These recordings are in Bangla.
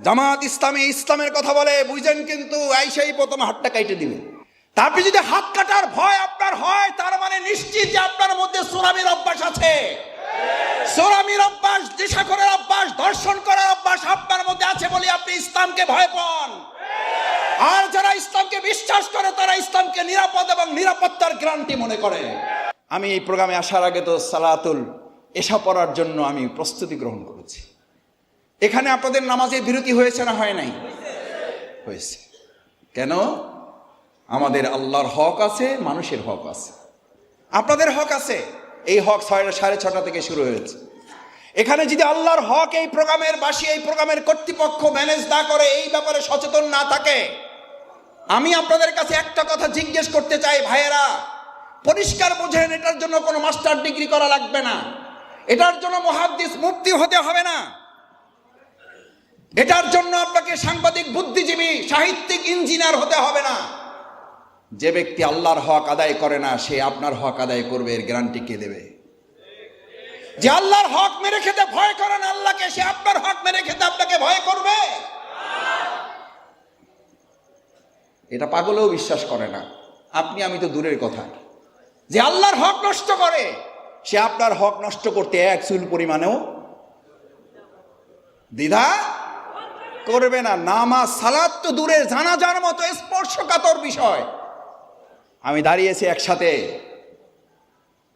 জামাত ইসলামী ইসলামের কথা বলে বুঝেন, কিন্তু আইসাই প্রথম হাতটা কাটে দিবে। তারপরে যদি হাত কাটার ভয় আপনার হয়, তার মানে নিশ্চিত যে আপনার মধ্যে সোরামির অভ্যাস আছে। সোরামির অভ্যাস, নেশাখোরের অভ্যাস, ধর্ষণ করার অভ্যাস আপনার মধ্যে আছে বলে আপনি ইসলামকে ভয় পান। আর যারা ইসলামকে বিশ্বাস করে তারা ইসলামকে নিরাপদ এবং নিরাপত্তার গ্যারান্টি মনে করে। আমি এই প্রোগ্রামে আসার আগে তো সালাতুল এশা পড়ার জন্য আমি প্রস্তুতি গ্রহণ করেছি। এখানে আপনাদের নামাজের বিরতি হয়েছে না হয় নাই? হয়েছে। কেন? আমাদের আল্লাহর হক আছে, মানুষের হক আছে, আপনাদের হক আছে। এই হক 6:30 থেকে শুরু হয়েছে। এখানে যদি আল্লাহর হক এই প্রোগ্রামের বাসী, এই প্রোগ্রামের কর্তৃপক্ষ ম্যানেজ না করে, এই ব্যাপারে সচেতন না থাকে, আমি আপনাদের কাছে একটা কথা জিজ্ঞেস করতে চাই ভাইয়েরা, পরিষ্কার বোঝেন, এটার জন্য কোনো মাস্টার ডিগ্রি করা লাগবে না, এটার জন্য মুহাদ্দিস মুফতি হতে হবে না, এটার জন্য আপনাকে সাংবাদিক, বুদ্ধিজীবী, সাহিত্যিক, ইঞ্জিনিয়ার হতে হবে না। যে ব্যক্তি আল্লাহর হক আদায় করে না, সে আপনার হক আদায় করবে, এর গ্যারান্টি কে দেবে? যে আল্লাহর হক মেরে খেতে ভয় করে না আল্লাহকে, সে আপনার হক মেরে খেতে আপনাকে ভয় করবে? এটা পাগলেও বিশ্বাস করে না। আপনি আমি তো দূরের কথা। যে আল্লাহর হক নষ্ট করে, সে আপনার হক নষ্ট করতে এক চুল পরিমাণেও দ্বিধা করবে না। নামাজ সালাত তো দূরের, জানাজার মতো স্পর্শকাতর বিষয়। আমি দাঁড়িয়েছি একসাথে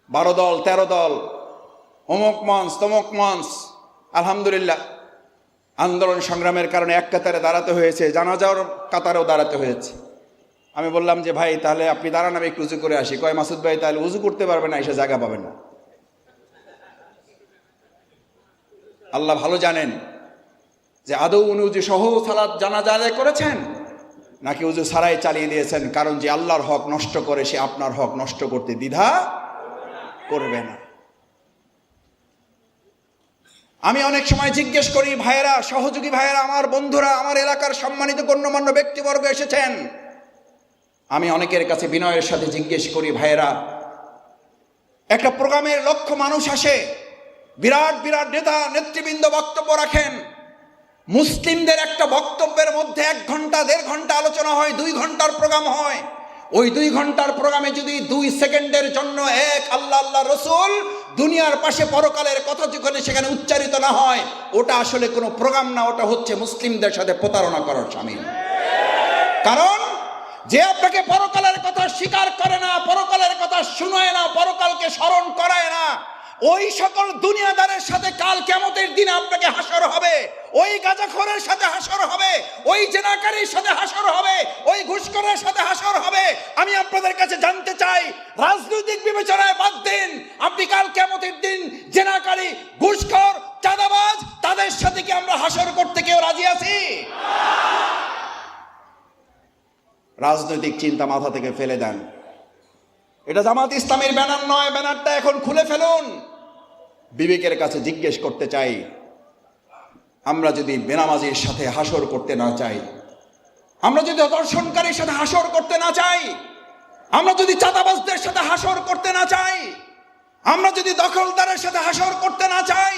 12 দল 13 দল, অমুক মঞ্চ তমুক মঞ্চ, আলহামদুলিল্লাহ আন্দোলন সংগ্রামের কারণে এক কাতারে দাঁড়াতে হয়েছে, জানাজার কাতারেও দাঁড়াতে হয়েছে। আমি বললাম যে ভাই তাহলে আপনি দাঁড়ান, আমি একটু উজু করে আসি। কয় মাসুদ ভাই তাহলে উজু করতে পারবেন না, এসে জায়গা পাবেন না। আল্লাহ ভালো জানেন যে আদৌ উনি উজু সহ সালাত জানাজা আদায় করেছেন নাকি উজু ছাড়াই চালিয়ে দিয়েছেন। কারণ যে আল্লাহর হক নষ্ট করে, সে আপনার হক নষ্ট করতে দ্বিধা করবে না। আমি অনেক সময় জিজ্ঞেস করি, ভাইয়েরা, সহযোগী ভাইয়েরা, আমার বন্ধুরা, আমার এলাকার সম্মানিত গণ্যমান্য ব্যক্তিবর্গ এসেছেন, আমি অনেকের কাছে বিনয়ের সাথে জিজ্ঞেস করি, ভাইয়েরা, একটা প্রোগ্রামের লক্ষ মানুষ আসে, বিরাট বিরাট নেতা নেতৃবৃন্দ বক্তব্য রাখেন, মুসলিমদের একটা বক্তব্যের মধ্যে 1 ঘন্টা 1.5 ঘন্টা আলোচনা হয়, 2 ঘন্টার প্রোগ্রাম হয়। ওই 2 ঘন্টার প্রোগ্রামে যদি 2 সেকেন্ডের জন্য এক আল্লাহ আল্লাহ রসুল, দুনিয়ার পাশে পরকালের কথা যেখানে সেখানে উচ্চারিত না হয়, ওটা আসলে কোনো প্রোগ্রাম না, ওটা হচ্ছে মুসলিমদের সাথে প্রতারণা করার শামিল। কারণ যে আপনাকে পরকালের কথা স্বীকার করে না, পরকালের কথা শুনায় না, পরকালকে স্মরণ করায় না, ওই সকল দুনিয়াদারের সাথে কাল কিয়ামতের দিনে আপনাকে হাসর হবে, ওই গাঁজাখোরের সাথে হাসর হবে, ওই জেনাকারীর সাথে হাসর হবে, ওই ঘুষখোরের সাথে হাসর হবে। আমি আপনাদের কাছে জানতে চাই, রাজনৈতিক বিবেচনায় বাদ দিন, আপনি কাল কিয়ামতের দিন জেনাকারী, ঘুষখোর, চাঁদাবাজ, তাদের সাথে কি আমরা হাসর করতে কেউ রাজি আছি? রাজনৈতিক চিন্তা মাথা থেকে ফেলে দেন। এটা জামাত ইসলামের ব্যানার নয়, ব্যানারটা এখন খুলে ফেলুন। বিবেকের কাছে জিজ্ঞেস করতে চাই, আমরা যদি বেনামাজির সাথে হাসর করতে না চাই, আমরা যদি ধর্ষণকারীর সাথে হাসর করতে না চাই, আমরা যদি চাঁদাবাজদের সাথে হাসর করতে না চাই, আমরা যদি দখলদারের সাথে হাসর করতে না চাই,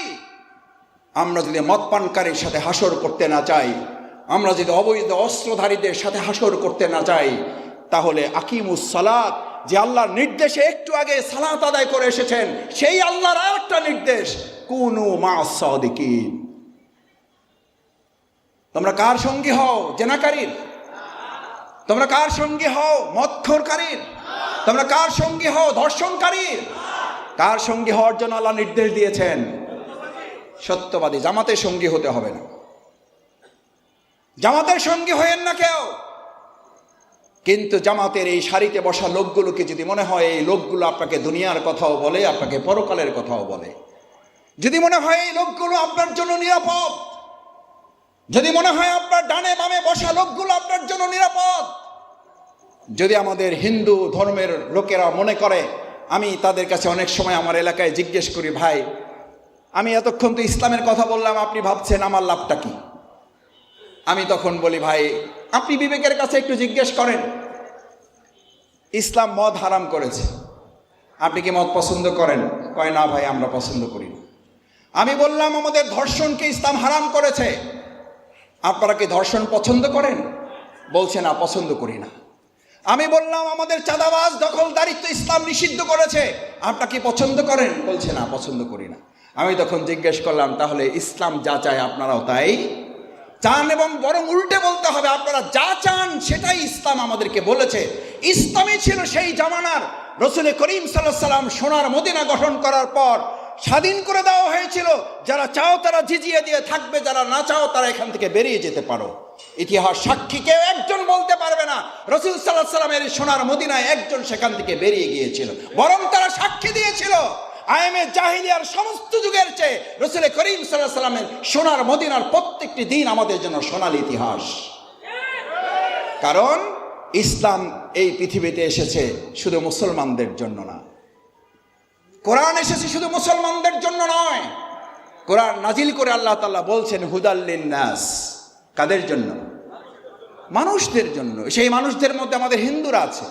আমরা যদি মদপানকারীর সাথে হাসর করতে না চাই, আমরা যদি অবৈধ অস্ত্রধারীদের সাথে হাসর করতে না চাই, তাহলে আকিমুস সালাত, যে আল্লাহর নির্দেশে একটু আগে সালাত আদায় করে এসেছেন, সেই আল্লাহর আরেকটা নির্দেশ, কুনু মা'আস সাদিকিন। তোমরা কার সঙ্গী হও? জেনাকারীর? তোমরা কার সঙ্গী হও? মদখোরকারীর? তোমরা কার সঙ্গী হও? ধর্ষণকারীর? কার সঙ্গী হওয়ার জন্য আল্লাহ নির্দেশ দিয়েছেন? সত্যবাদী। জামাতের সঙ্গী হতে হবে না, জামাতের সঙ্গী হয়েন না কেউ। কিন্তু জামাতের এই সারিতে বসা লোকগুলোকে যদি মনে হয় এই লোকগুলো আপনাকে দুনিয়ার কথাও বলে, আপনাকে পরকালের কথাও বলে, যদি মনে হয় এই লোকগুলো আপনার জন্য নিরাপদ, যদি মনে হয় আপনার ডানে বামে বসা লোকগুলো আপনার জন্য নিরাপদ, যদি আমাদের হিন্দু ধর্মের লোকেরা মনে করে, আমি তাদের কাছে অনেক সময় আমার এলাকায় জিজ্ঞেস করি, ভাই আমি এতক্ষণ তো ইসলামের কথা বললাম, আপনি ভাবছেন আমার লাভটা কি? আমি তখন বলি, ভাই আপনি বিবেকের কাছে একটু জিজ্ঞেস করেন, ইসলাম মদ হারাম করেছে, আপনি কি মদ পছন্দ করেন? কয় না ভাই, আমরা পছন্দ করি না। আমি বললাম, আমাদের ধর্ষণকে ইসলাম হারাম করেছে, আপনারা কি ধর্ষণ পছন্দ করেন? বলছে না, পছন্দ করি না। আমি বললাম আমাদের চাঁদাবাজ দখলদারিত্ব ইসলাম নিষিদ্ধ করেছে, আপনারা কি পছন্দ করেন? বলছে না, পছন্দ করি না। আমি তখন জিজ্ঞেস করলাম, তাহলে ইসলাম যা চায় আপনারাও তাই চান? এবং বরং উল্টে বলতে হবে, আপনারা যা চান সেটাই ইসলাম আমাদেরকে বলেছে। ইসলামই ছিল সেই জামানার। রসুল করিম সাল্লাল্লাহু আলাইহি ওয়াসাল্লাম সোনার মদিনা গঠন করার পর স্বাধীন করে দেওয়া হয়েছিল, যারা চাও তারা জিজিয়ে দিয়ে থাকবে, যারা না চাও তারা এখান থেকে বেরিয়ে যেতে পারো। ইতিহাস সাক্ষী কেউ একজন বলতে পারবে না রসুল সাল্লাল্লাহু আলাইহি ওয়াসাল্লামের সোনার মদিনায় একজন সেখান থেকে বেরিয়ে গিয়েছিল। বরং তারা সাক্ষী দিয়েছিল আইএমএ জাহিলিয়ার সমস্ত যুগের চেয়ে রসুল করিম সাল্লাল্লাহু আলাইহি ওয়াসাল্লামের সোনার মদিনার প্রত্যেকটি দিন আমাদের জন্য সোনালী ইতিহাস। কারণ ইসলাম এই পৃথিবীতে এসেছে শুধু মুসলমানদের জন্য না, কোরআন এসেছে শুধু মুসলমানদের জন্য নয়। কোরআন নাজিল করে আল্লাহ তাআলা বলছেন হুদাল লিন্নাস। কাদের জন্য? মানুষদের জন্য। সেই মানুষদের মধ্যে আমাদের হিন্দুরা আছে,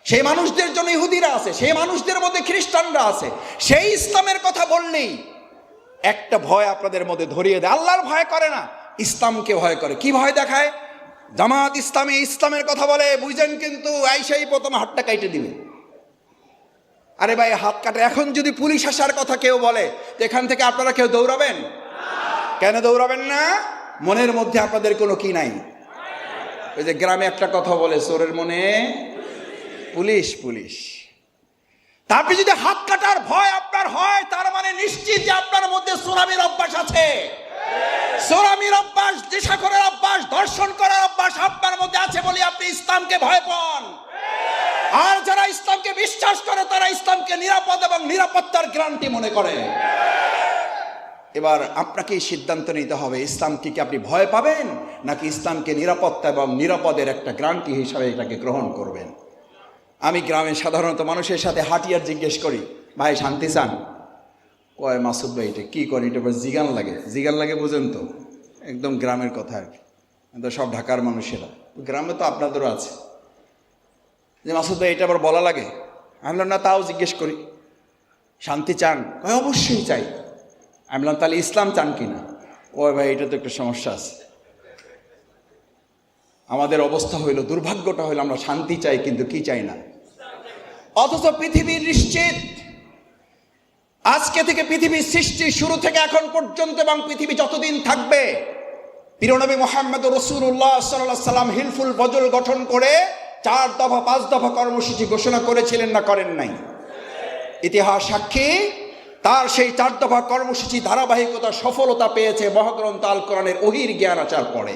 সেই মানুষদের জন্য ইহুদিরা আছে, সেই মানুষদের মধ্যে খ্রিস্টানরা আছে। সেই ইসলামের কথা বললেই একটা ভয় আপনাদের মধ্যে ধরিয়ে দেয়। আল্লাহর ভয় করে না, ইসলামকে ভয় করে। কি ভয় দেখায়? জামাত ইসলামী ইসলামের কথা বলে, বুঝেন কিন্তু আইসাই প্রথম হাতটা কাইটে দিবে। আরে ভাই, হাত কাটে। এখন যদি পুলিশ আসার কথা কেউ বলে, তো এখান থেকে আপনারা কেউ দৌড়াবেন? কেন দৌড়াবেন না? মনের মধ্যে আপনাদের কোনো কি নাই? ওই যে গ্রামে একটা কথা বলে, চোরের মনে পুলিশ পুলিশ। তারপরে যদি হাত কাটার ভয় আপনার হয়, তার মানে নিশ্চিত যে আপনার মধ্যে চোরামির অভ্যাস আছে। চোরামির অভ্যাস, নেশাখোরের অভ্যাস, ধর্ষণ করার অভ্যাস আপনার মধ্যে আছে বলে আপনি ইসলামকে ভয় পান। আর যারা ইসলামকে বিশ্বাস করে তারা ইসলামকে নিরাপদ এবং নিরাপত্তার গ্যারান্টি মনে করে। এবার আপনাকে সিদ্ধান্ত নিতে হবে, ইসলামকে কি আপনি ভয় পাবেন, নাকি ইসলামকে নিরাপত্তা এবং নিরাপদের একটা গ্যারান্টি হিসাবে এটাকে গ্রহণ করবেন? আমি গ্রামে সাধারণত মানুষের সাথে হাঁটিয়ার জিজ্ঞেস করি, ভাই শান্তি চান? কয় মাসুদ ভাই এটা কী করি, এটা জিগান লাগে। জিগান লাগে বুঝেন তো, একদম গ্রামের কথা আর কি। তো সব ঢাকার মানুষেরা, গ্রামে তো আপনাদেরও আছে, যে মাসুদ ভাই এটা আবার বলা লাগে। আমি বললাম না, তাও জিজ্ঞেস করি, শান্তি চান? কয় অবশ্যই চাই। আমি বললাম তাহলে ইসলাম চান কি না? ওই ভাই এটা তো একটা সমস্যা আছে। আমাদের অবস্থা হইল, দুর্ভাগ্যটা হইল, আমরা শান্তি চাই কিন্তু কি চাই না। অথচ পৃথিবীর নিশ্চিত আজকে থেকে পৃথিবীর সৃষ্টি শুরু থেকে এখন পর্যন্ত এবং পৃথিবী যতদিন থাকবে, প্রিয়নবী মুহাম্মদ রাসূলুল্লাহ সাল্লাল্লাহু আলাইহি ওয়াসাল্লাম হিলফুল ফজল গঠন করে 4 দফা 5 দফা কর্মসূচি ঘোষণা করেছিলেন না করেন নাই? ইতিহাস সাক্ষী, তার সেই 4 দফা কর্মসূচি ধারাবাহিকতা সফলতা পেয়েছে মহাগ্রন্থ আল কোরআনের ওহীর জ্ঞান আসার পরে।